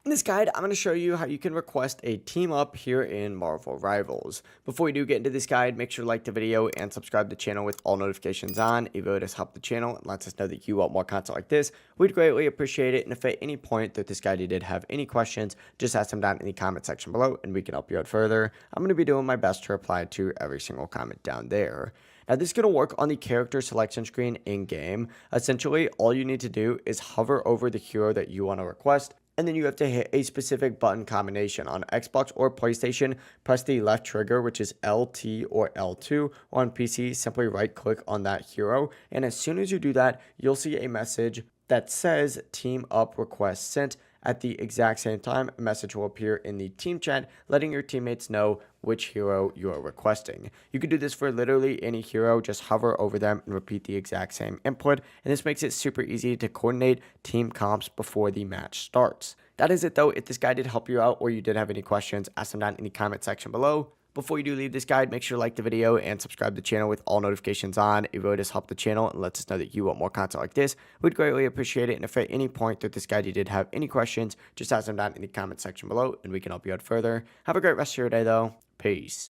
In this guide, I'm going to show you how you can request a team up here in Marvel Rivals. Before we do get into this guide, make sure to like the video and subscribe to the channel with all notifications on. It really does help the channel and lets us know that you want more content like this. We'd greatly appreciate it. And if at any point that this guide you did have any questions, just ask them down in the comment section below and we can help you out further. I'm going to be doing my best to reply to every single comment down there. Now, this is going to work on the character selection screen in-game. Essentially, all you need to do is hover over the hero that you want to request, and then you have to hit a specific button combination. On Xbox or PlayStation, press the left trigger, which is LT or L2. On PC, simply right click on that hero. And as soon as you do that, you'll see a message that says team up request sent. At the exact same time, a message will appear in the team chat letting your teammates know which hero you are requesting. You can do this for literally any hero. Just hover over them and repeat the exact same input, and this makes it super easy to coordinate team comps before the match starts. That is it though. If this guide did help you out or you did have any questions, ask them down in the comment section below. Before you do leave this guide, make sure to like the video and subscribe to the channel with all notifications on. It really does help the channel and lets us know that you want more content like this. We'd greatly appreciate it. And if at any point through this guide you did have any questions, just ask them down in the comment section below and we can help you out further. Have a great rest of your day though. Peace.